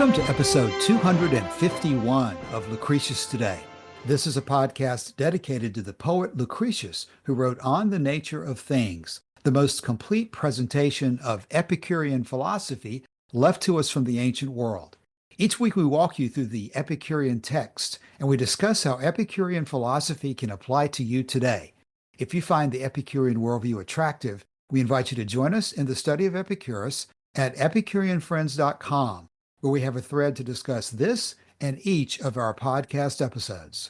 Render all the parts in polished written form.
Welcome to episode 251 of Lucretius Today. This is a podcast dedicated to the poet Lucretius, who wrote On the Nature of Things, the most complete presentation of Epicurean philosophy left to us from the ancient world. Each week we walk you through the Epicurean text, and we discuss how Epicurean philosophy can apply to you today. If you find the Epicurean worldview attractive, we invite you to join us in the study of Epicurus at epicureanfriends.com, where we have a thread to discuss this and each of our podcast episodes.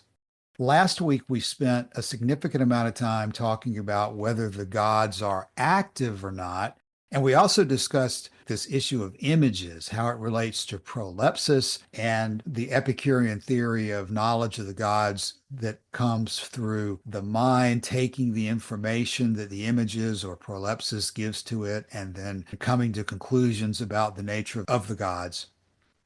Last week, we spent a significant amount of time talking about whether the gods are active or not. And we also discussed this issue of images, how it relates to prolepsis and the Epicurean theory of knowledge of the gods that comes through the mind taking the information that the images or prolepsis gives to it and then coming to conclusions about the nature of the gods.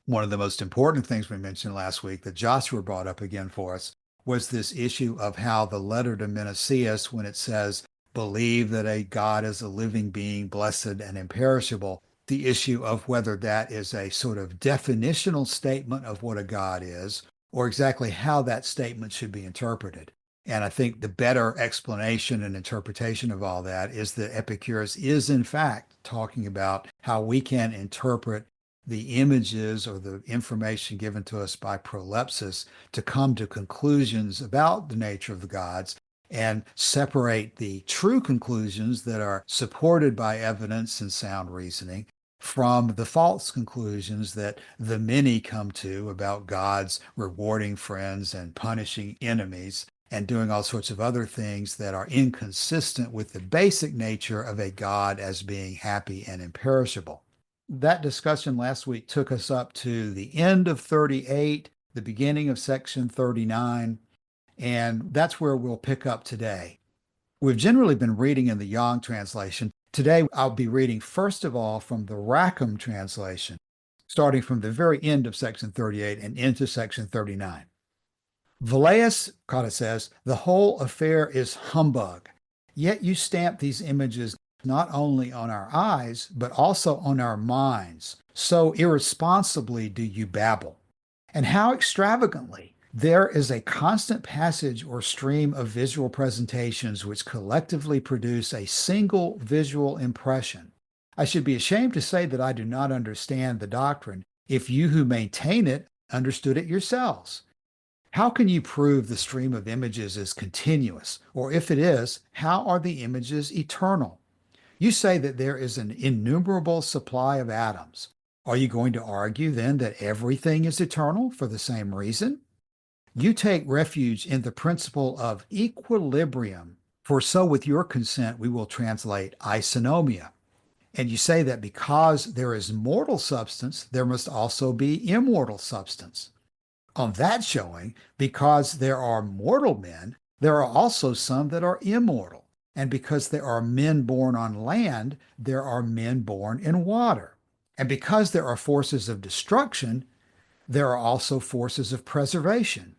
One of the most important things we mentioned last week that Joshua brought up again for us was this issue of how the letter to Menicius, when it says, believe that a God is a living being, blessed and imperishable, the issue of whether that is a sort of definitional statement of what a God is, or exactly how that statement should be interpreted. And I think the better explanation and interpretation of all that is that Epicurus is in fact talking about how we can interpret the images or the information given to us by prolepsis to come to conclusions about the nature of the gods and separate the true conclusions that are supported by evidence and sound reasoning from the false conclusions that the many come to about gods rewarding friends and punishing enemies and doing all sorts of other things that are inconsistent with the basic nature of a god as being happy and imperishable. That discussion last week took us up to the end of 38, the beginning of section 39, and that's where we'll pick up today. We've generally been reading in the Young translation. Today, I'll be reading first of all from the Rackham translation, starting from the very end of section 38 and into section 39. Velleius, Cotta says, the whole affair is humbug, yet you stamp these images not only on our eyes, but also on our minds. So irresponsibly do you babble. And how extravagantly! There is a constant passage or stream of visual presentations which collectively produce a single visual impression. I should be ashamed to say that I do not understand the doctrine, if you who maintain it understood it yourselves. How can you prove the stream of images is continuous? Or if it is, how are the images eternal? You say that there is an innumerable supply of atoms. Are you going to argue then that everything is eternal for the same reason? You take refuge in the principle of equilibrium, for so with your consent we will translate isonomia. And you say that because there is mortal substance, there must also be immortal substance. On that showing, because there are mortal men, there are also some that are immortal. And because there are men born on land, there are men born in water. And because there are forces of destruction, there are also forces of preservation.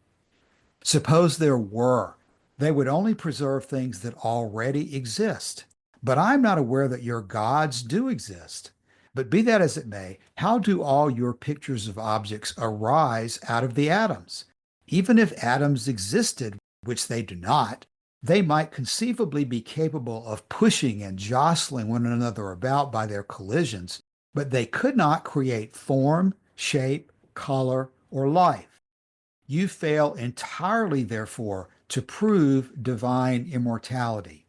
Suppose there were, they would only preserve things that already exist. But I'm not aware that your gods do exist. But be that as it may, how do all your pictures of objects arise out of the atoms? Even if atoms existed, which they do not, they might conceivably be capable of pushing and jostling one another about by their collisions, but they could not create form, shape, color, or life. You fail entirely, therefore, to prove divine immortality.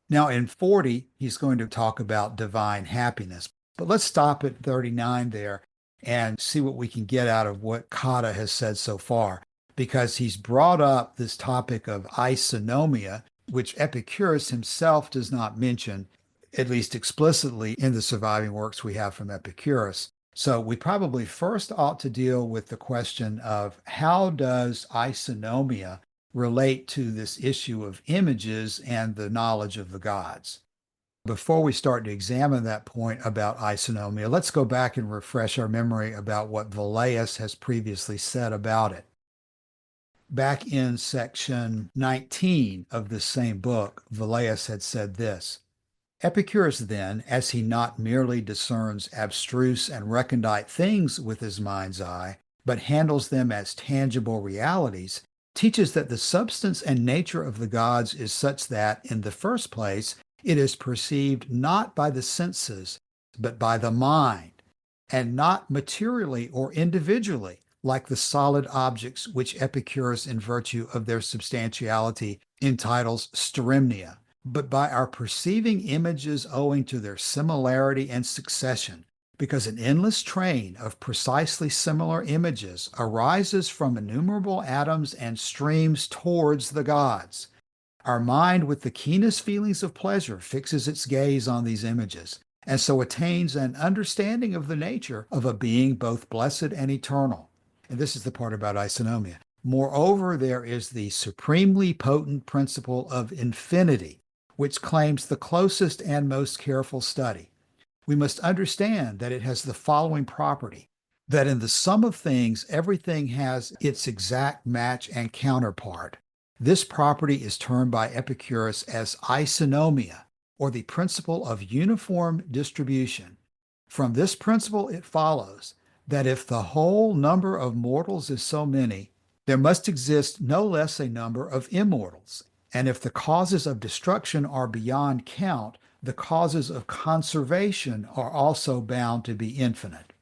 Now, in 40, he's going to talk about divine happiness, but let's stop at 39 there and see what we can get out of what Cotta has said so far, because he's brought up this topic of isonomia, which Epicurus himself does not mention, at least explicitly, in the surviving works we have from Epicurus. So we probably first ought to deal with the question of how does isonomia relate to this issue of images and the knowledge of the gods? Before we start to examine that point about isonomia, let's go back and refresh our memory about what Velleius has previously said about it. Back in section 19 of this same book, Velleius had said this: Epicurus then, as he not merely discerns abstruse and recondite things with his mind's eye, but handles them as tangible realities, teaches that the substance and nature of the gods is such that, in the first place, it is perceived not by the senses, but by the mind, and not materially or individually, like the solid objects which Epicurus, in virtue of their substantiality, entitles stereomnia, but by our perceiving images owing to their similarity and succession, because an endless train of precisely similar images arises from innumerable atoms and streams towards the gods. Our mind, with the keenest feelings of pleasure, fixes its gaze on these images, and so attains an understanding of the nature of a being both blessed and eternal. And this is the part about isonomia. Moreover, there is the supremely potent principle of infinity, which claims the closest and most careful study. We must understand that it has the following property, that in the sum of things, everything has its exact match and counterpart. This property is termed by Epicurus as isonomia, or the principle of uniform distribution. From this principle, it follows that if the whole number of mortals is so many, there must exist no less a number of immortals. And if the causes of destruction are beyond count, the causes of conservation are also bound to be infinite.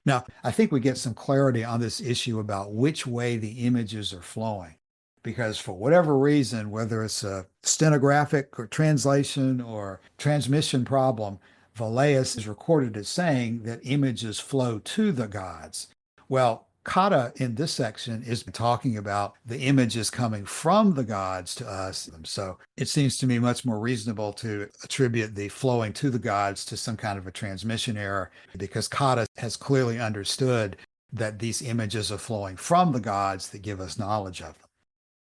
Now, I think we get some clarity on this issue about which way the images are flowing. Because for whatever reason, whether it's a stenographic or translation or transmission problem, Velleius is recorded as saying that images flow to the gods. Well, Cotta in this section is talking about the images coming from the gods to us. So it seems to me much more reasonable to attribute the flowing to the gods to some kind of a transmission error, because Cotta has clearly understood that these images are flowing from the gods that give us knowledge of them.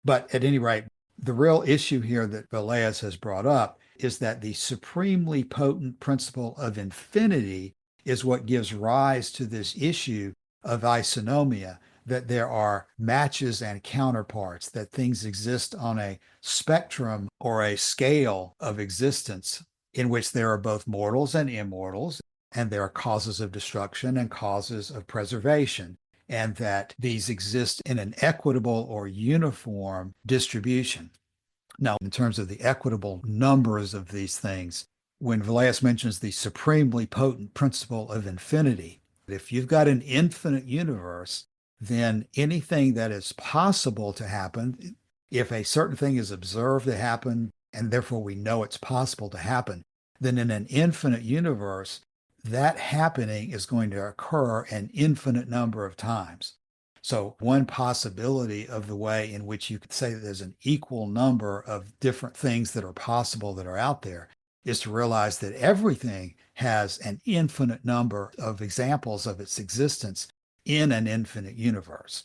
But at any rate, the real issue here that Velleius has brought up is that the supremely potent principle of infinity is what gives rise to this issue of isonomia, that there are matches and counterparts, that things exist on a spectrum or a scale of existence in which there are both mortals and immortals, and there are causes of destruction and causes of preservation, and that these exist in an equitable or uniform distribution. Now, in terms of the equitable numbers of these things, when Velleius mentions the supremely potent principle of infinity, if you've got an infinite universe, then anything that is possible to happen, if a certain thing is observed to happen, and therefore we know it's possible to happen, then in an infinite universe, that happening is going to occur an infinite number of times. So one possibility of the way in which you could say that there's an equal number of different things that are possible that are out there is to realize that everything has an infinite number of examples of its existence in an infinite universe.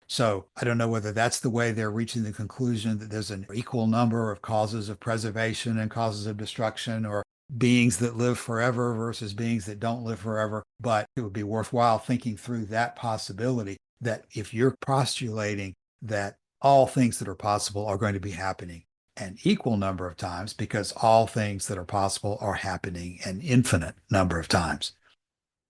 So I don't know whether that's the way they're reaching the conclusion that there's an equal number of causes of preservation and causes of destruction, or beings that live forever versus beings that don't live forever. But it would be worthwhile thinking through that possibility, that if you're postulating that all things that are possible are going to be happening an equal number of times, because all things that are possible are happening an infinite number of times.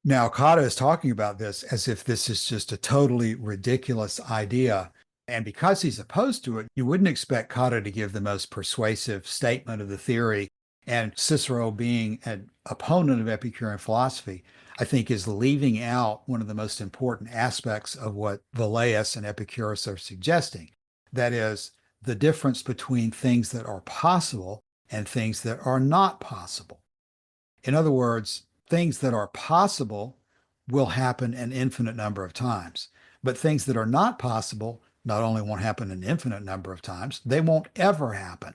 Now, Cotta is talking about this as if this is just a totally ridiculous idea. And because he's opposed to it, you wouldn't expect Cotta to give the most persuasive statement of the theory. And Cicero, being an opponent of Epicurean philosophy, I think is leaving out one of the most important aspects of what Velleius and Epicurus are suggesting. That is, the difference between things that are possible and things that are not possible. In other words, things that are possible will happen an infinite number of times, but things that are not possible not only won't happen an infinite number of times, they won't ever happen.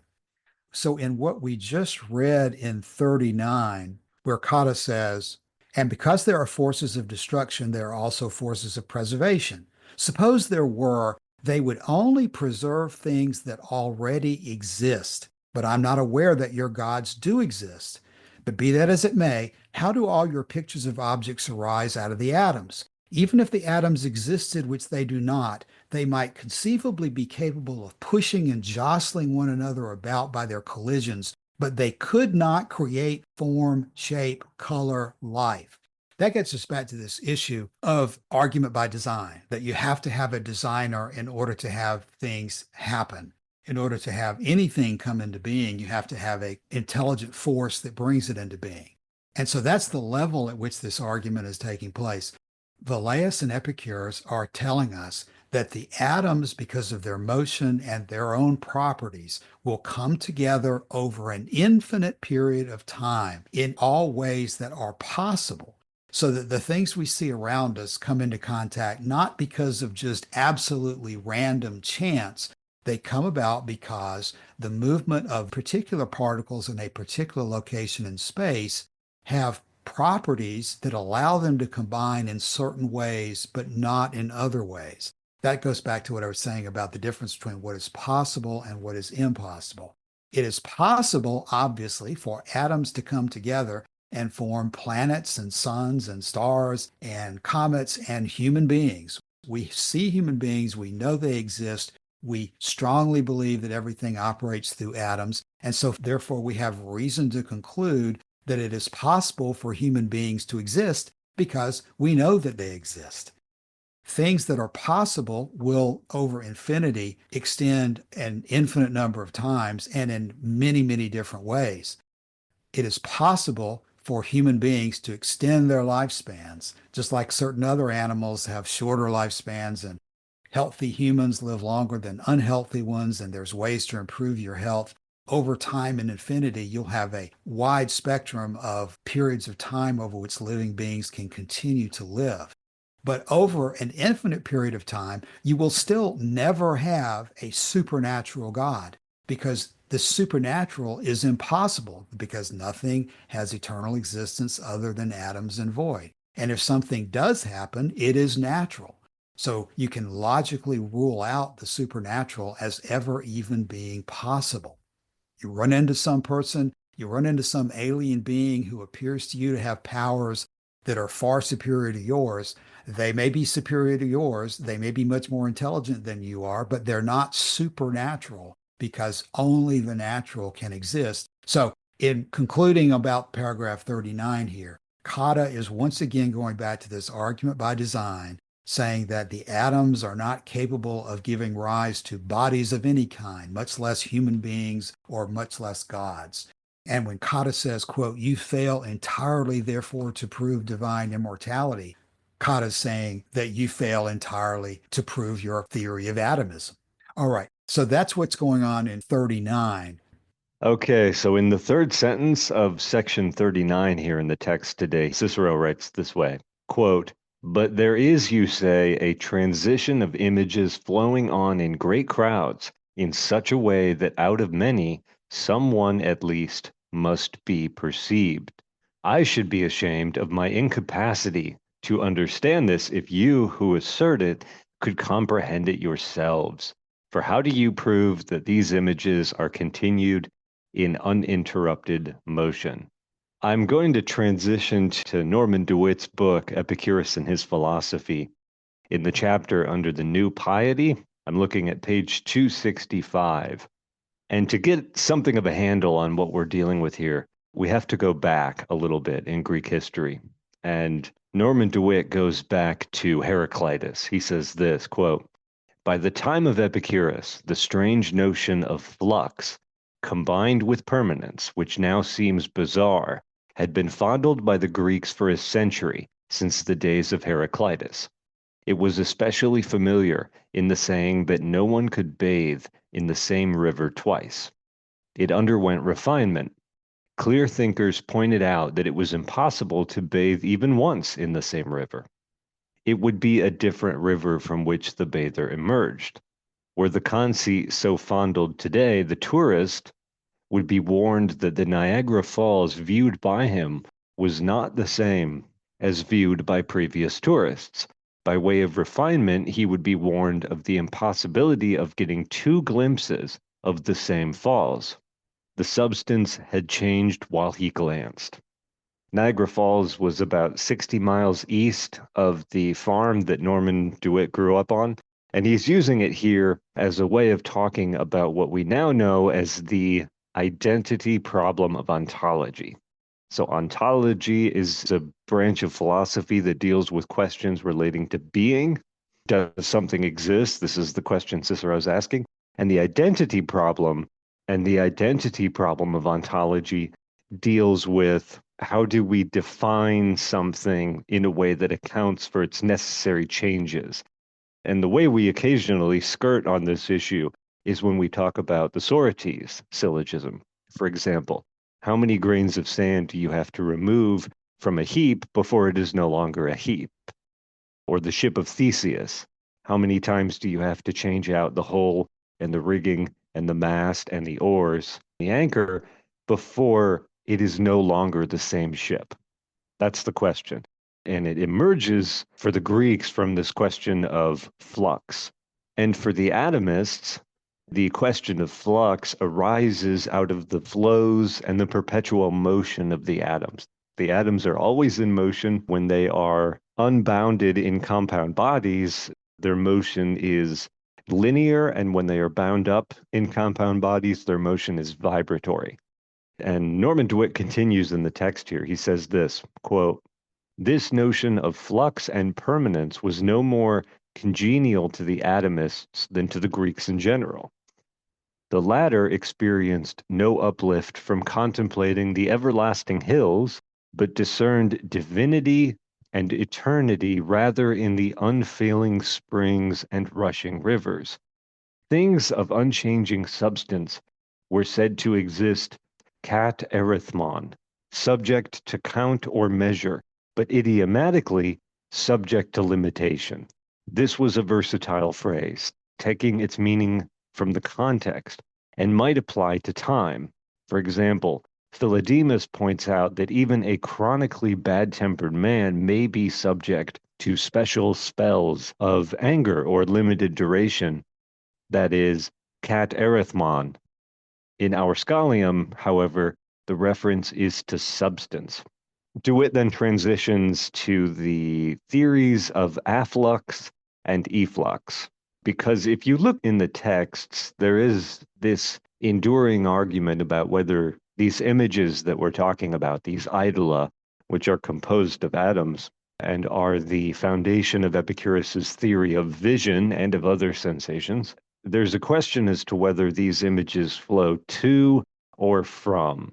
So in what we just read in 39, where Cotta says, and because there are forces of destruction, there are also forces of preservation. Suppose there were, they would only preserve things that already exist, but I'm not aware that your gods do exist. But be that as it may, how do all your pictures of objects arise out of the atoms? Even if the atoms existed, which they do not, they might conceivably be capable of pushing and jostling one another about by their collisions but they could not create form, shape, color, life. That gets us back to this issue of argument by design, that you have to have a designer in order to have things happen. In order to have anything come into being, you have to have an intelligent force that brings it into being. And so that's the level at which this argument is taking place. Velleius and Epicurus are telling us that the atoms, because of their motion and their own properties, will come together over an infinite period of time in all ways that are possible, so that the things we see around us come into contact not because of just absolutely random chance. They come about because the movement of particular particles in a particular location in space have properties that allow them to combine in certain ways, but not in other ways. That goes back to what I was saying about the difference between what is possible and what is impossible. It is possible, obviously, for atoms to come together and form planets and suns and stars and comets and human beings. We see human beings, we know they exist. We strongly believe that everything operates through atoms. And so, therefore, we have reason to conclude that it is possible for human beings to exist because we know that they exist. Things that are possible will, over infinity, extend an infinite number of times and in many, many different ways. It is possible for human beings to extend their lifespans, just like certain other animals have shorter lifespans, and healthy humans live longer than unhealthy ones, and there's ways to improve your health. Over time and infinity, you'll have a wide spectrum of periods of time over which living beings can continue to live. But over an infinite period of time, you will still never have a supernatural God, because the supernatural is impossible, because nothing has eternal existence other than atoms and void. And if something does happen, it is natural. So you can logically rule out the supernatural as ever even being possible. You run into some person, you run into some alien being who appears to you to have powers that are far superior to yours. They may be superior to yours. They may be much more intelligent than you are, but they're not supernatural, because only the natural can exist. So, in concluding about paragraph 39 here, Cotta is once again going back to this argument by design, saying that the atoms are not capable of giving rise to bodies of any kind, much less human beings or much less gods. And when Cotta says, quote, "You fail entirely, therefore, to prove divine immortality," Cotta's saying that you fail entirely to prove your theory of atomism. All right, so that's what's going on in 39. Okay, so in the third sentence of section 39 here in the text today, Cicero writes this way, quote, "But there is, you say, a transition of images flowing on in great crowds in such a way that out of many, some one at least must be perceived. I should be ashamed of my incapacity to understand this if you who assert it could comprehend it yourselves. For how do you prove that these images are continued in uninterrupted motion?" I'm going to transition to Norman DeWitt's book, Epicurus and His Philosophy. In the chapter under the New Piety, I'm looking at page 265. And to get something of a handle on what we're dealing with here, we have to go back a little bit in Greek history. And Norman DeWitt goes back to Heraclitus. He says this, quote, "By the time of Epicurus, the strange notion of flux, combined with permanence, which now seems bizarre, had been fondled by the Greeks for a century, since the days of Heraclitus. It was especially familiar in the saying that no one could bathe in the same river twice. It underwent refinement. Clear thinkers pointed out that it was impossible to bathe even once in the same river. It would be a different river from which the bather emerged. Were the conceit so fondled today, the tourist would be warned that the Niagara Falls viewed by him was not the same as viewed by previous tourists. By way of refinement, he would be warned of the impossibility of getting two glimpses of the same falls. The substance had changed while he glanced." Niagara Falls was about 60 miles east of the farm that Norman DeWitt grew up on, and he's using it here as a way of talking about what we now know as the identity problem of ontology. So ontology is a branch of philosophy that deals with questions relating to being. Does something exist? This is the question Cicero's asking. And the identity problem of ontology deals with how do we define something in a way that accounts for its necessary changes. And the way we occasionally skirt on this issue is when we talk about the Socrates syllogism. For example, how many grains of sand do you have to remove from a heap before it is no longer a heap? Or the ship of Theseus, how many times do you have to change out the hull and the rigging and the mast and the oars, the anchor, before it is no longer the same ship? That's the question. And it emerges for the Greeks from this question of flux. And for the atomists, the question of flux arises out of the flows and the perpetual motion of the atoms. The atoms are always in motion. When they are unbounded in compound bodies, their motion is linear. And when they are bound up in compound bodies, their motion is vibratory. And Norman DeWitt continues in the text here. He says this, quote, "This notion of flux and permanence was no more congenial to the atomists than to the Greeks in general. The latter experienced no uplift from contemplating the everlasting hills, but discerned divinity and eternity rather in the unfailing springs and rushing rivers. Things of unchanging substance were said to exist kat erithmon, subject to count or measure, but idiomatically subject to limitation." This was a versatile phrase, taking its meaning from the context, and might apply to time. For example, Philodemus points out that even a chronically bad-tempered man may be subject to special spells of anger or limited duration, that is, kat erithmon. In our scholium, however, the reference is to substance. DeWitt then transitions to the theories of afflux and efflux. Because if you look in the texts, there is this enduring argument about whether these images that we're talking about, these idola, which are composed of atoms and are the foundation of Epicurus's theory of vision and of other sensations, there's a question as to whether these images flow to or from.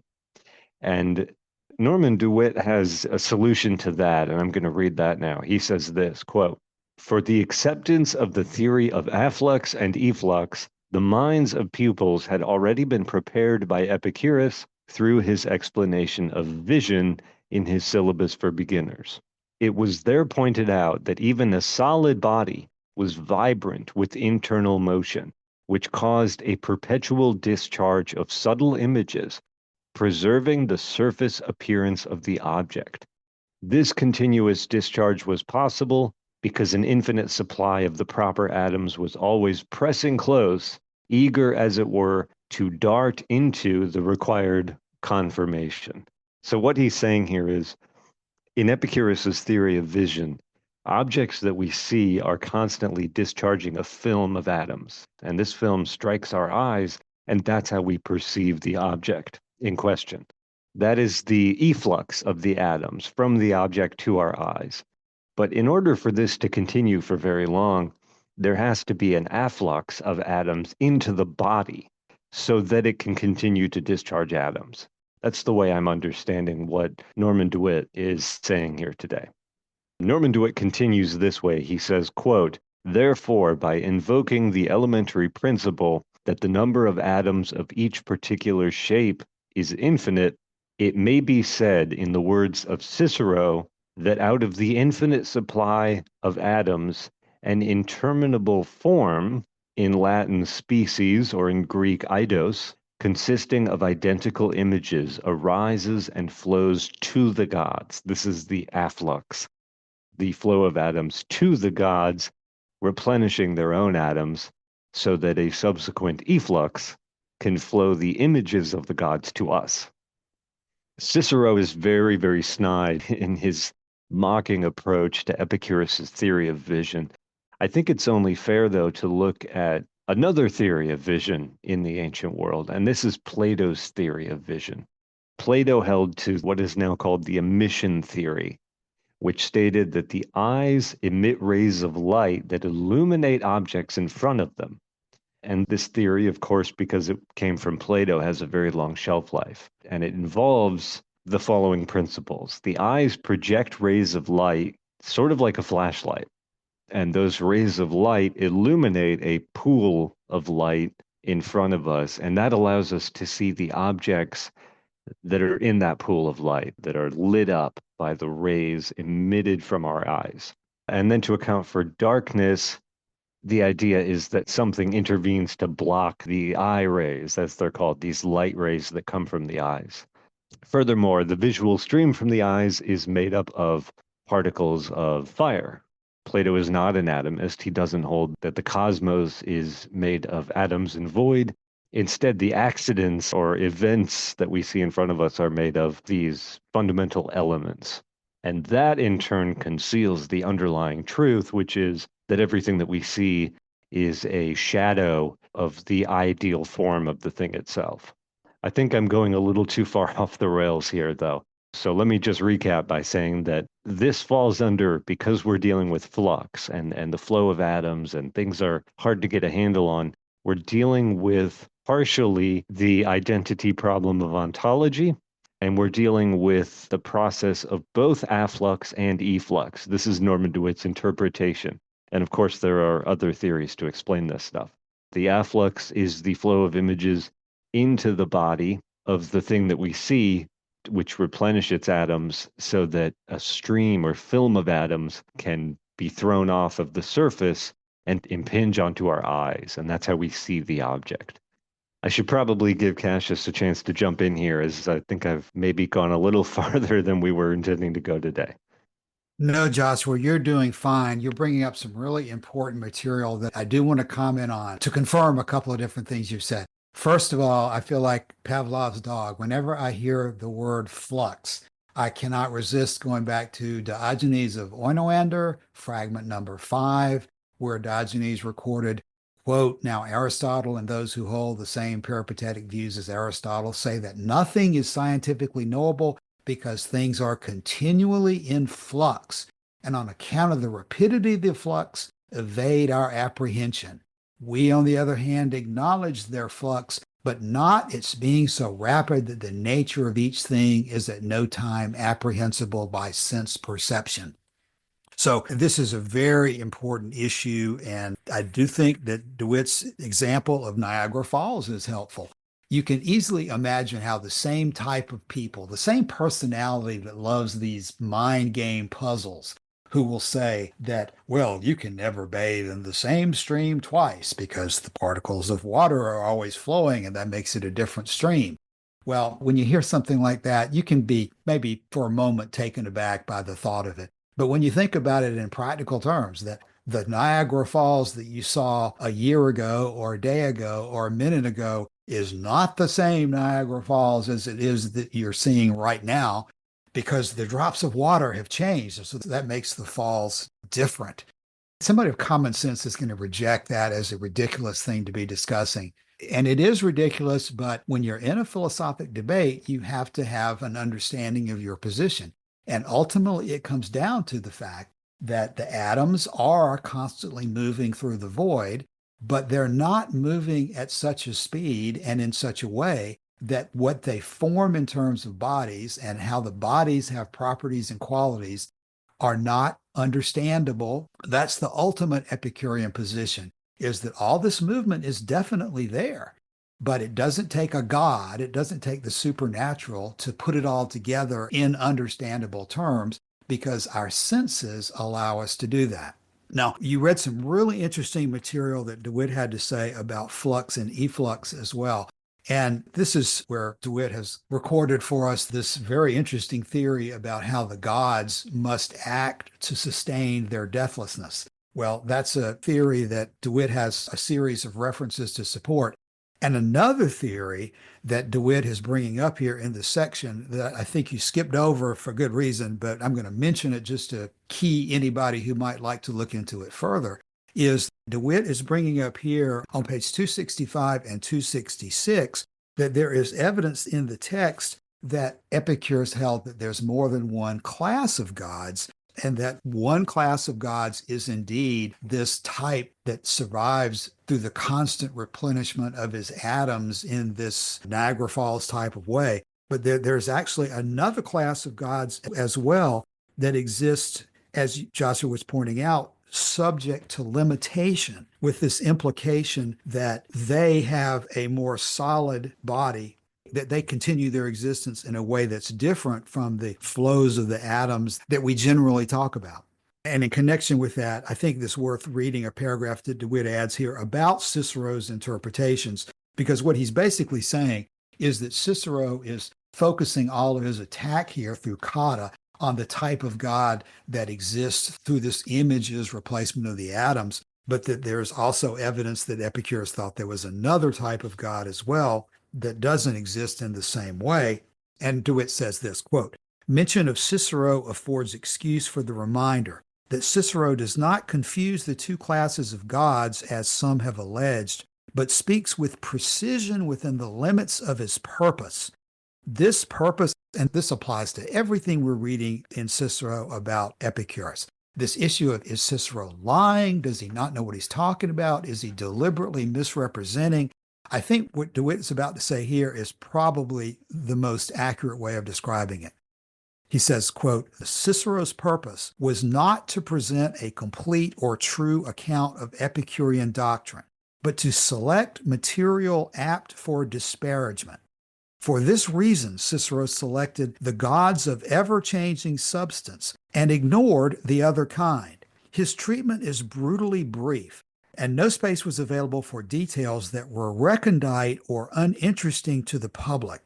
And Norman DeWitt has a solution to that, and I'm going to read that now. He says this, quote, "For the acceptance of the theory of afflux and efflux, the minds of pupils had already been prepared by Epicurus through his explanation of vision in his syllabus for beginners. It was there pointed out that even a solid body was vibrant with internal motion, which caused a perpetual discharge of subtle images, preserving the surface appearance of the object. This continuous discharge was possible because an infinite supply of the proper atoms was always pressing close, eager as it were to dart into the required conformation." So what he's saying here is, in Epicurus's theory of vision, objects that we see are constantly discharging a film of atoms, and this film strikes our eyes, and that's how we perceive the object in question. That is the efflux of the atoms from the object to our eyes. But in order for this to continue for very long, there has to be an afflux of atoms into the body so that it can continue to discharge atoms. That's the way I'm understanding what Norman DeWitt is saying here today. Norman DeWitt continues this way. He says, quote, "Therefore, by invoking the elementary principle that the number of atoms of each particular shape is infinite, it may be said in the words of Cicero that out of the infinite supply of atoms, an interminable form, in Latin species or in Greek eidos, consisting of identical images, arises and flows to the gods." This is the afflux, the flow of atoms to the gods, replenishing their own atoms, so that a subsequent efflux can flow the images of the gods to us. Cicero is very, very snide in his mocking approach to Epicurus's theory of vision. I think it's only fair, though, to look at another theory of vision in the ancient world, and this is Plato's theory of vision. Plato held to what is now called the emission theory, which stated that the eyes emit rays of light that illuminate objects in front of them. And this theory, of course, because it came from Plato, has a very long shelf life. And it involves the following principles. The eyes project rays of light, sort of like a flashlight. And those rays of light illuminate a pool of light in front of us. And that allows us to see the objects that are in that pool of light, that are lit up by the rays emitted from our eyes. And then to account for darkness, the idea is that something intervenes to block the eye rays, as they're called, these light rays that come from the eyes. Furthermore, the visual stream from the eyes is made up of particles of fire. Plato is not an atomist. He doesn't hold that the cosmos is made of atoms and void. Instead, the accidents or events that we see in front of us are made of these fundamental elements. And that in turn conceals the underlying truth, which is that everything that we see is a shadow of the ideal form of the thing itself. I think I'm going a little too far off the rails here, though. So let me just recap by saying that this falls under, because we're dealing with flux and the flow of atoms and things are hard to get a handle on, we're dealing with partially the identity problem of ontology, and we're dealing with the process of both afflux and efflux. This is Norman DeWitt's interpretation. And of course, there are other theories to explain this stuff. The afflux is the flow of images into the body of the thing that we see, which replenish its atoms so that a stream or film of atoms can be thrown off of the surface and impinge onto our eyes. And that's how we see the object. I should probably give Cassius a chance to jump in here, as I think I've maybe gone a little farther than we were intending to go today. No, Joshua, you're doing fine. You're bringing up some really important material that I do want to comment on to confirm a couple of different things you've said. First of all, I feel like Pavlov's dog. Whenever I hear the word flux, I cannot resist going back to Diogenes of Oinoander, fragment number 5, where Diogenes recorded, quote, "Now Aristotle and those who hold the same peripatetic views as Aristotle say that nothing is scientifically knowable because things are continually in flux, and on account of the rapidity of the flux, evade our apprehension. We, on the other hand, acknowledge their flux, but not its being so rapid that the nature of each thing is at no time apprehensible by sense perception." So this is a very important issue, and I do think that DeWitt's example of Niagara Falls is helpful. You can easily imagine how the same type of people, the same personality that loves these mind game puzzles, who will say that, well, you can never bathe in the same stream twice because the particles of water are always flowing and that makes it a different stream. Well, when you hear something like that, you can be maybe for a moment taken aback by the thought of it. But when you think about it in practical terms, that the Niagara Falls that you saw a year ago or a day ago or a minute ago is not the same Niagara Falls as it is that you're seeing right now, because the drops of water have changed. So that makes the falls different. Somebody of common sense is going to reject that as a ridiculous thing to be discussing. And it is ridiculous, but when you're in a philosophic debate, you have to have an understanding of your position. And ultimately, it comes down to the fact that the atoms are constantly moving through the void, but they're not moving at such a speed and in such a way that what they form in terms of bodies and how the bodies have properties and qualities are not understandable. That's the ultimate Epicurean position, is that all this movement is definitely there, but it doesn't take a god, it doesn't take the supernatural to put it all together in understandable terms, because our senses allow us to do that. Now, you read some really interesting material that DeWitt had to say about flux and efflux as well. And this is where DeWitt has recorded for us this very interesting theory about how the gods must act to sustain their deathlessness. Well, that's a theory that DeWitt has a series of references to support. And another theory that DeWitt is bringing up here in this section that I think you skipped over for good reason, but I'm going to mention it just to key anybody who might like to look into it further, is DeWitt is bringing up here on page 265 and 266 that there is evidence in the text that Epicurus held that there's more than one class of gods, and that one class of gods is indeed this type that survives through the constant replenishment of his atoms in this Niagara Falls type of way. But there's actually another class of gods as well that exists, as Joshua was pointing out, subject to limitation, with this implication that they have a more solid body, that they continue their existence in a way that's different from the flows of the atoms that we generally talk about. And in connection with that, I think it's worth reading a paragraph that DeWitt adds here about Cicero's interpretations, because what he's basically saying is that Cicero is focusing all of his attack here through Cotta on the type of God that exists through this image's replacement of the atoms, but that there's also evidence that Epicurus thought there was another type of God as well that doesn't exist in the same way. And DeWitt says this, quote, "Mention of Cicero affords excuse for the reminder that Cicero does not confuse the two classes of gods as some have alleged, but speaks with precision within the limits of his purpose. This purpose," and this applies to everything we're reading in Cicero about Epicurus. This issue of, is Cicero lying? Does he not know what he's talking about? Is he deliberately misrepresenting? I think what DeWitt is about to say here is probably the most accurate way of describing it. He says, quote, "Cicero's purpose was not to present a complete or true account of Epicurean doctrine, but to select material apt for disparagement. For this reason, Cicero selected the gods of ever-changing substance and ignored the other kind. His treatment is brutally brief, and no space was available for details that were recondite or uninteresting to the public.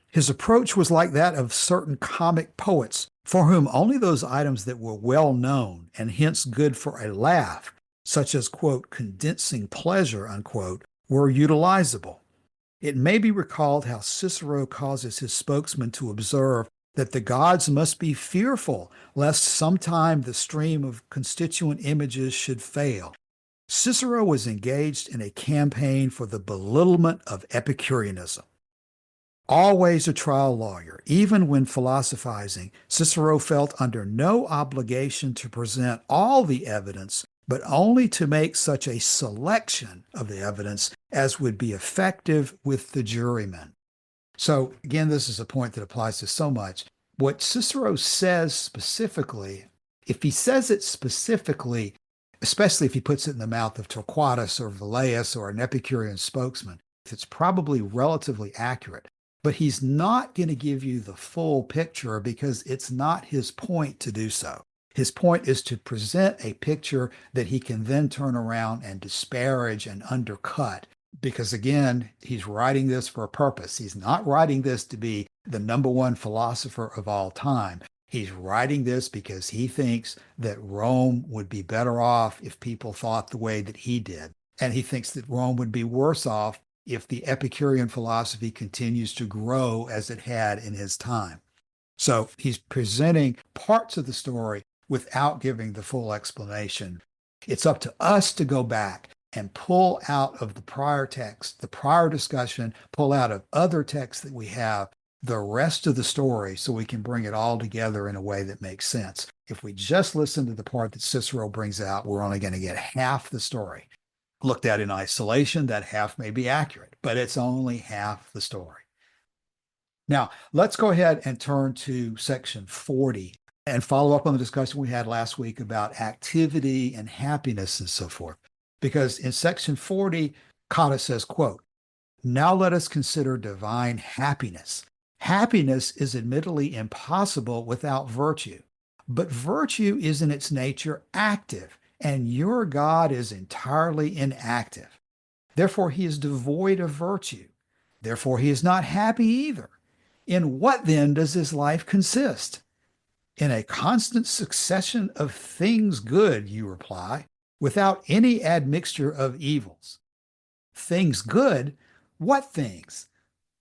His approach was like that of certain comic poets, for whom only those items that were well known and hence good for a laugh, such as, quote, condensing pleasure, unquote, were utilizable. It may be recalled how Cicero causes his spokesman to observe that the gods must be fearful lest sometime the stream of constituent images should fail. Cicero was engaged in a campaign for the belittlement of Epicureanism. Always a trial lawyer, even when philosophizing, Cicero felt under no obligation to present all the evidence, but only to make such a selection of the evidence as would be effective with the jurymen." So again, this is a point that applies to so much. What Cicero says specifically, if he says it specifically, especially if he puts it in the mouth of Torquatus or Velleius or an Epicurean spokesman, it's probably relatively accurate. But he's not going to give you the full picture because it's not his point to do so. His point is to present a picture that he can then turn around and disparage and undercut. Because again, he's writing this for a purpose. He's not writing this to be the number one philosopher of all time. He's writing this because he thinks that Rome would be better off if people thought the way that he did. And he thinks that Rome would be worse off if the Epicurean philosophy continues to grow as it had in his time. So he's presenting parts of the story without giving the full explanation. It's up to us to go back and pull out of the prior text, the prior discussion, pull out of other texts that we have the rest of the story so we can bring it all together in a way that makes sense. If we just listen to the part that Cicero brings out, we're only going to get half the story. Looked at in isolation, that half may be accurate, but it's only half the story. Now, let's go ahead and turn to section 40 and follow up on the discussion we had last week about activity and happiness and so forth. Because in section 40, Cotta says, quote, "Now let us consider divine happiness. Happiness is admittedly impossible without virtue, but virtue is in its nature active, and your God is entirely inactive. Therefore, he is devoid of virtue. Therefore, he is not happy either. In what then does his life consist? In a constant succession of things good, you reply, without any admixture of evils. Things good? What things?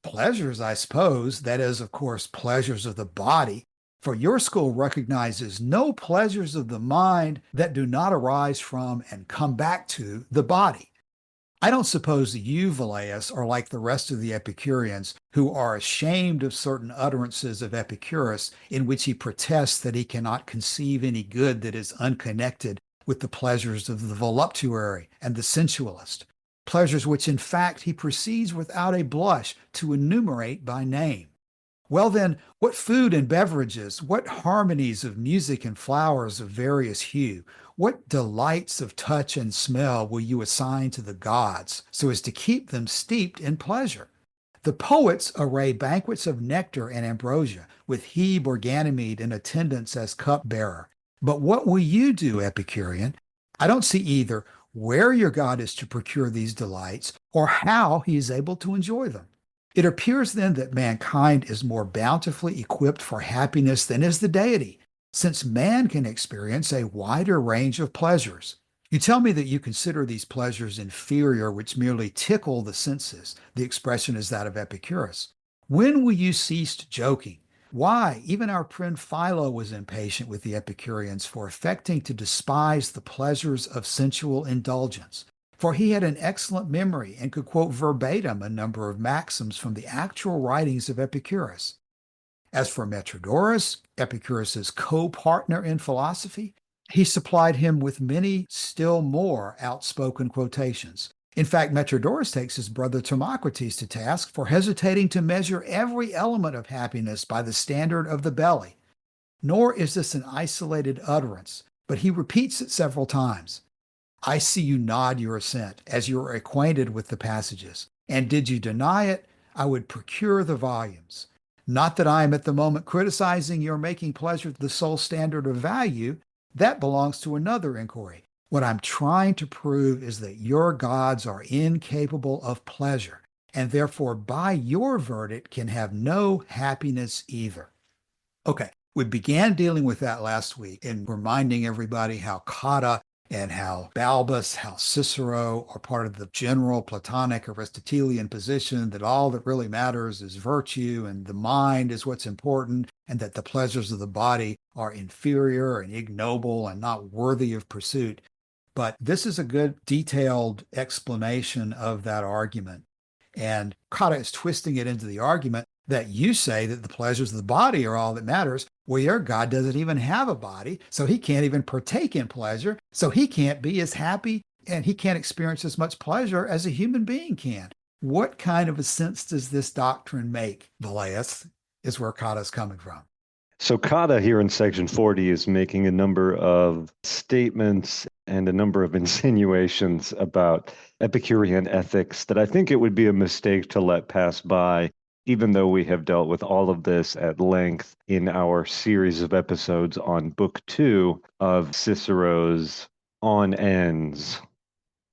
Pleasures, I suppose, that is, of course, pleasures of the body, For your school recognizes no pleasures of the mind that do not arise from and come back to the body. I don't suppose that you, Velleius, are like the rest of the Epicureans who are ashamed of certain utterances of Epicurus in which he protests that he cannot conceive any good that is unconnected with the pleasures of the voluptuary and the sensualist, pleasures which in fact he proceeds without a blush to enumerate by name. Well, then, what food and beverages, what harmonies of music and flowers of various hue, what delights of touch and smell will you assign to the gods so as to keep them steeped in pleasure? The poets array banquets of nectar and ambrosia, with Heap or Ganymede in attendance as cupbearer. But what will you do, Epicurean? I don't see either where your god is to procure these delights or how he is able to enjoy them. It appears then that mankind is more bountifully equipped for happiness than is the deity, since man can experience a wider range of pleasures. You tell me that you consider these pleasures inferior, which merely tickle the senses. The expression is that of Epicurus. When will you cease joking? Why, even our friend Philo was impatient with the Epicureans for affecting to despise the pleasures of sensual indulgence. For he had an excellent memory and could quote verbatim a number of maxims from the actual writings of Epicurus. As for Metrodorus, Epicurus's co-partner in philosophy, he supplied him with many still more outspoken quotations. In fact, Metrodorus takes his brother Timocrates to task for hesitating to measure every element of happiness by the standard of the belly. Nor is this an isolated utterance, but he repeats it several times. I see you nod your assent, as you are acquainted with the passages. And did you deny it, I would procure the volumes. Not that I am at the moment criticizing your making pleasure the sole standard of value. That belongs to another inquiry. What I'm trying to prove is that your gods are incapable of pleasure, and therefore by your verdict can have no happiness either. Okay, we began dealing with that last week in reminding everybody how Cotta and how Balbus, how Cicero are part of the general Platonic Aristotelian position that all that really matters is virtue and the mind is what's important, and that the pleasures of the body are inferior and ignoble and not worthy of pursuit. But this is a good detailed explanation of that argument. And Cotta is twisting it into the argument that you say that the pleasures of the body are all that matters. Well, your God doesn't even have a body, so he can't even partake in pleasure, so he can't be as happy and he can't experience as much pleasure as a human being can. What kind of a sense does this doctrine make, Velleius, is where Cotta is coming from. So Cotta here in section 40 is making a number of statements and a number of insinuations about Epicurean ethics that I think it would be a mistake to let pass by, even though we have dealt with all of this at length in our series of episodes on Book 2 of Cicero's On Ends.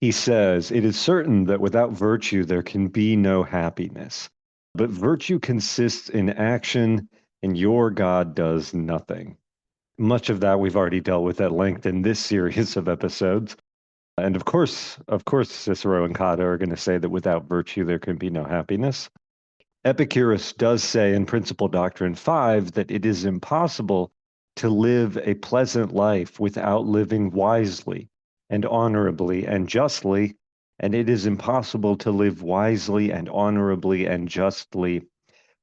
He says, "It is certain that without virtue there can be no happiness, but virtue consists in action, and your God does nothing." Much of that we've already dealt with at length in this series of episodes. And of course, Cicero and Cotta are going to say that without virtue there can be no happiness. Epicurus does say in Principal Doctrine 5 that it is impossible to live a pleasant life without living wisely and honorably and justly, and it is impossible to live wisely and honorably and justly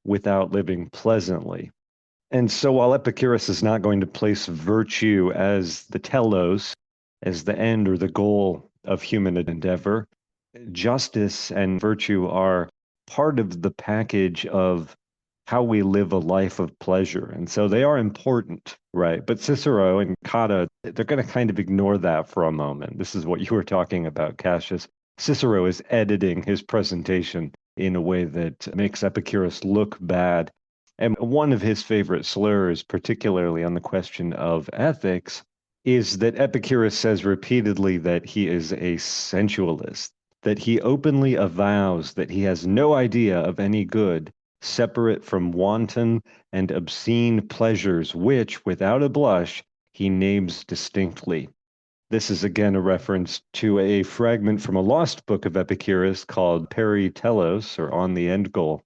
without living pleasantly. And so while Epicurus is not going to place virtue as the telos, as the end or the goal of human endeavor, justice and virtue are part of the package of how we live a life of pleasure. And so they are important, right? But Cicero and Cotta, they're going to kind of ignore that for a moment. This is what you were talking about, Cassius. Cicero is editing his presentation in a way that makes Epicurus look bad. And one of his favorite slurs, particularly on the question of ethics, is that Epicurus says repeatedly that he is a sensualist, that he openly avows that he has no idea of any good separate from wanton and obscene pleasures, which, without a blush, he names distinctly. This is again a reference to a fragment from a lost book of Epicurus called Peri Telos, or On the End Goal.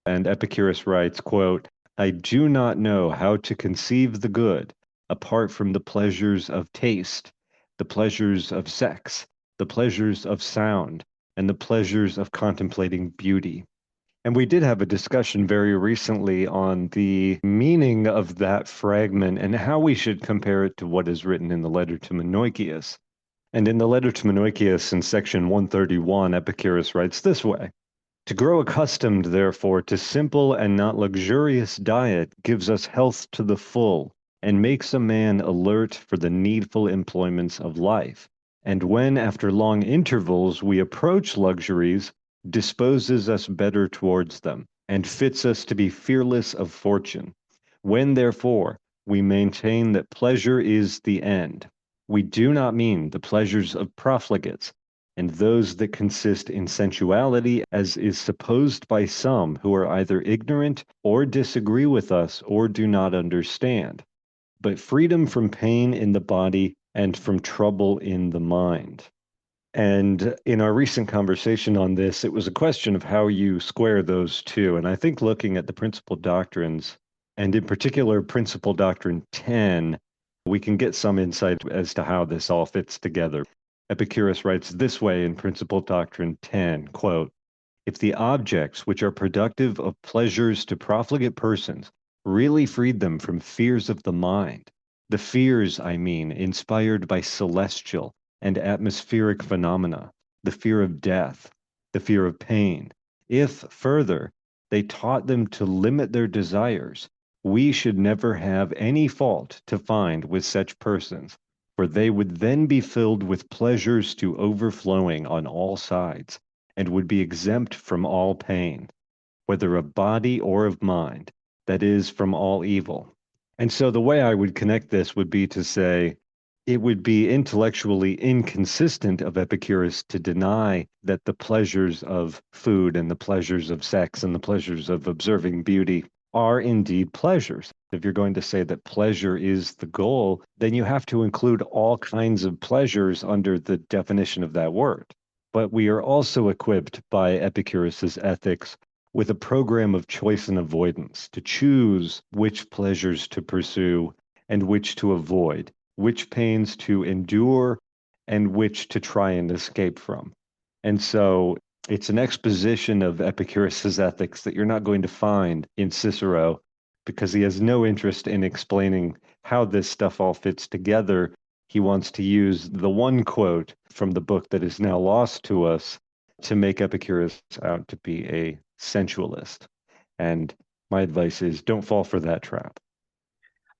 And Epicurus writes, quote, I do not know how to conceive the good apart from the pleasures of taste, the pleasures of sex, the pleasures of sound, and the pleasures of contemplating beauty. And we did have a discussion very recently on the meaning of that fragment and how we should compare it to what is written in the letter to Menoikeus. And in the letter to Menoikeus in section 131, Epicurus writes this way: to grow accustomed, therefore, to simple and not luxurious diet gives us health to the full, and makes a man alert for the needful employments of life. And when, after long intervals, we approach luxuries, disposes us better towards them, and fits us to be fearless of fortune. When, therefore, we maintain that pleasure is the end, we do not mean the pleasures of profligates, and those that consist in sensuality, as is supposed by some who are either ignorant or disagree with us or do not understand, but freedom from pain in the body and from trouble in the mind. And in our recent conversation on this, it was a question of how you square those two. And I think looking at the principal doctrines, and in particular, Principal Doctrine 10, we can get some insight as to how this all fits together. Epicurus writes this way in Principal Doctrine 10, quote, if the objects which are productive of pleasures to profligate persons really freed them from fears of the mind, the fears, I mean, inspired by celestial and atmospheric phenomena, the fear of death, the fear of pain, if, further, they taught them to limit their desires, we should never have any fault to find with such persons, for they would then be filled with pleasures to overflowing on all sides, and would be exempt from all pain, whether of body or of mind, that is, from all evil. And so the way I would connect this would be to say, it would be intellectually inconsistent of Epicurus to deny that the pleasures of food and the pleasures of sex and the pleasures of observing beauty are indeed pleasures. If you're going to say that pleasure is the goal, then you have to include all kinds of pleasures under the definition of that word. But we are also equipped by Epicurus's ethics with a program of choice and avoidance to choose which pleasures to pursue and which to avoid, which pains to endure and which to try and escape from. And so it's an exposition of Epicurus's ethics that you're not going to find in Cicero, because he has no interest in explaining how this stuff all fits together. He wants to use the one quote from the book that is now lost to us to make Epicurus out to be a sensualist. And my advice is don't fall for that trap.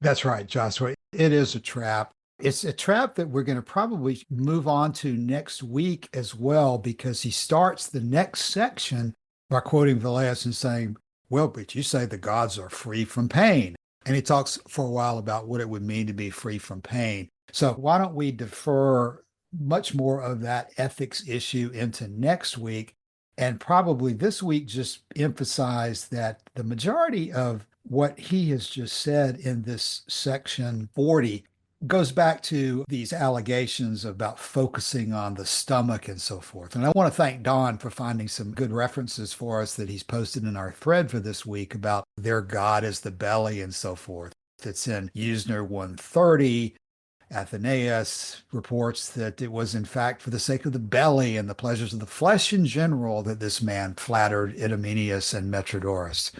That's right, Joshua. It is a trap. It's a trap that we're going to probably move on to next week as well, because he starts the next section by quoting Velleius and saying, well, but you say the gods are free from pain. And he talks for a while about what it would mean to be free from pain. So why don't we defer much more of that ethics issue into next week, and probably this week just emphasize that the majority of what he has just said in this section 40 goes back to these allegations about focusing on the stomach and so forth. And I want to thank Don for finding some good references for us that he's posted in our thread for this week about their God is the belly and so forth. It's in Usner 130. Athenaeus reports that it was in fact for the sake of the belly and the pleasures of the flesh in general that this man flattered Idomeneus and Metrodorus.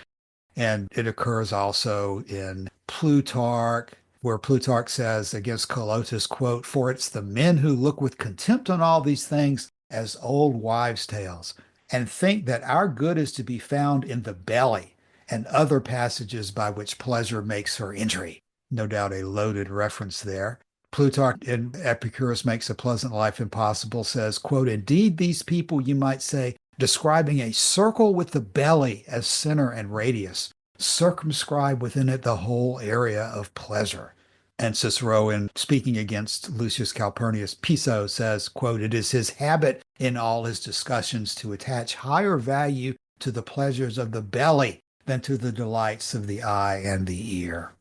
And it occurs also in Plutarch, where Plutarch says against Colotus, quote, for it's the men who look with contempt on all these things as old wives' tales, and think that our good is to be found in the belly, and other passages by which pleasure makes her entry. No doubt a loaded reference there. Plutarch in Epicurus Makes a Pleasant Life Impossible says, quote, indeed, these people, you might say, describing a circle with the belly as center and radius, circumscribe within it the whole area of pleasure. And Cicero, in speaking against Lucius Calpurnius Piso, says, quote, it is his habit in all his discussions to attach higher value to the pleasures of the belly than to the delights of the eye and the ear.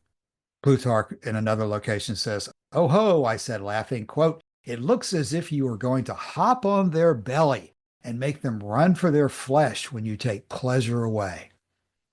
Plutarch in another location says, oh ho, I said, laughing, quote, it looks as if you were going to hop on their belly and make them run for their flesh when you take pleasure away.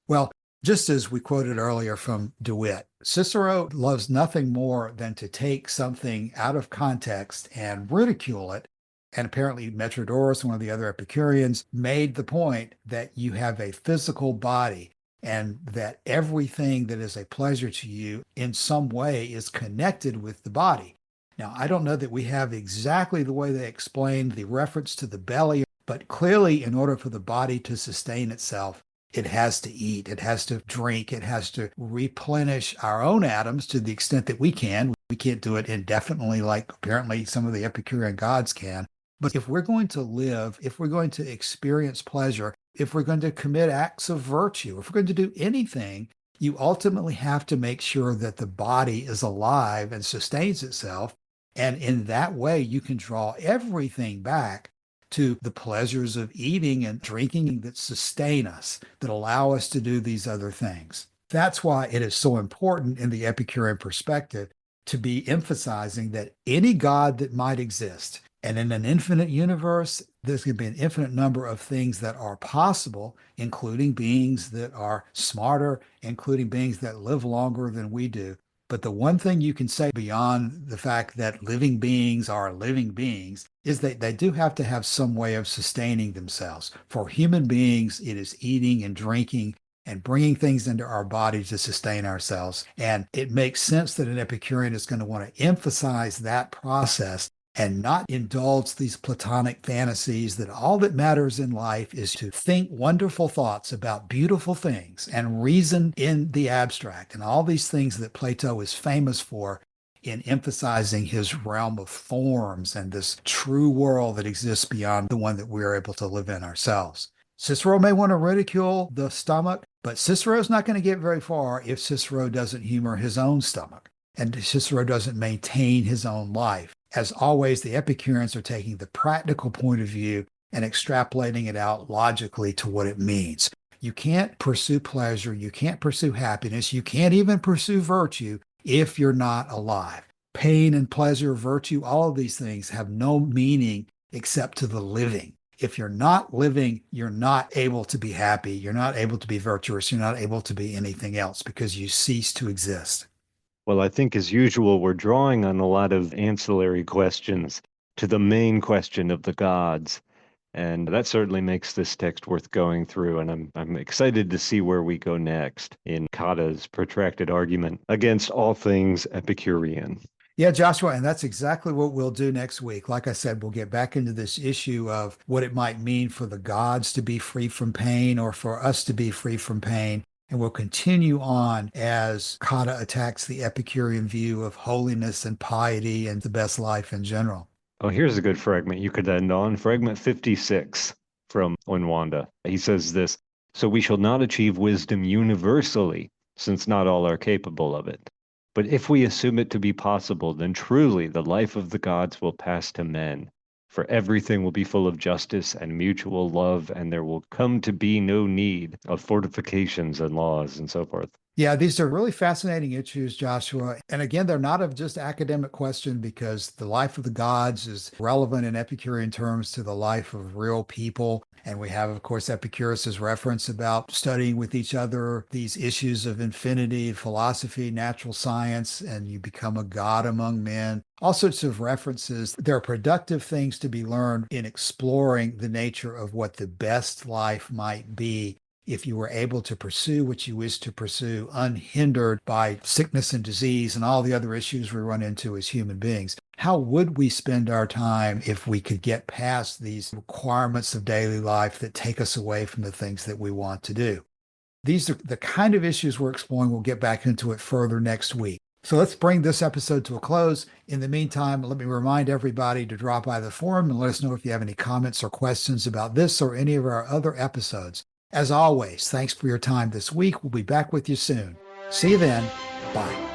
Well, Just as we quoted earlier from DeWitt, Cicero loves nothing more than to take something out of context and ridicule it. And apparently, Metrodorus, one of the other Epicureans, made the point that you have a physical body and that everything that is a pleasure to you in some way is connected with the body. Now, I don't know that we have exactly the way they explained the reference to the belly, but clearly, in order for the body to sustain itself, it has to eat, it has to drink, it has to replenish our own atoms to the extent that we can. We can't do it indefinitely like apparently some of the Epicurean gods can. But if we're going to live, if we're going to experience pleasure, if we're going to commit acts of virtue, if we're going to do anything, you ultimately have to make sure that the body is alive and sustains itself. And in that way, you can draw everything back to the pleasures of eating and drinking that sustain us, that allow us to do these other things. That's why it is so important in the Epicurean perspective to be emphasizing that any God that might exist, and in an infinite universe, there's going to be an infinite number of things that are possible, including beings that are smarter, including beings that live longer than we do. But the one thing you can say beyond the fact that living beings are living beings is that they do have to have some way of sustaining themselves. For human beings, it is eating and drinking and bringing things into our body to sustain ourselves. And it makes sense that an Epicurean is going to want to emphasize that process and not indulge these Platonic fantasies that all that matters in life is to think wonderful thoughts about beautiful things and reason in the abstract, and all these things that Plato is famous for in emphasizing his realm of forms and this true world that exists beyond the one that we're able to live in ourselves. Cicero may want to ridicule the stomach, but Cicero's not going to get very far if Cicero doesn't humor his own stomach and Cicero doesn't maintain his own life. As always, the Epicureans are taking the practical point of view and extrapolating it out logically to what it means. You can't pursue pleasure, you can't pursue happiness, you can't even pursue virtue if you're not alive. Pain and pleasure, virtue, all of these things have no meaning except to the living. If you're not living, you're not able to be happy, you're not able to be virtuous, you're not able to be anything else because you cease to exist. Well, I think as usual, we're drawing on a lot of ancillary questions to the main question of the gods. And that certainly makes this text worth going through. And I'm excited to see where we go next in Cotta's protracted argument against all things Epicurean. Yeah, Joshua, and that's exactly what we'll do next week. Like I said, we'll get back into this issue of what it might mean for the gods to be free from pain or for us to be free from pain. And we'll continue on as Cotta attacks the Epicurean view of holiness and piety and the best life in general. Oh, here's a good fragment you could end on. Fragment 56 from Onwanda. He says this, "So we shall not achieve wisdom universally, since not all are capable of it. But if we assume it to be possible, then truly the life of the gods will pass to men. For everything will be full of justice and mutual love, and there will come to be no need of fortifications and laws," and so forth. Yeah, these are really fascinating issues, Joshua. And again, they're not of just academic question because the life of the gods is relevant in Epicurean terms to the life of real people. And we have, of course, Epicurus's reference about studying with each other these issues of infinity, philosophy, natural science, and you become a god among men. All sorts of references. There are productive things to be learned in exploring the nature of what the best life might be if you were able to pursue what you wish to pursue unhindered by sickness and disease and all the other issues we run into as human beings. How would we spend our time if we could get past these requirements of daily life that take us away from the things that we want to do? These are the kind of issues we're exploring. We'll get back into it further next week. So let's bring this episode to a close. In the meantime, let me remind everybody to drop by the forum and let us know if you have any comments or questions about this or any of our other episodes. As always, thanks for your time this week. We'll be back with you soon. See you then. Bye.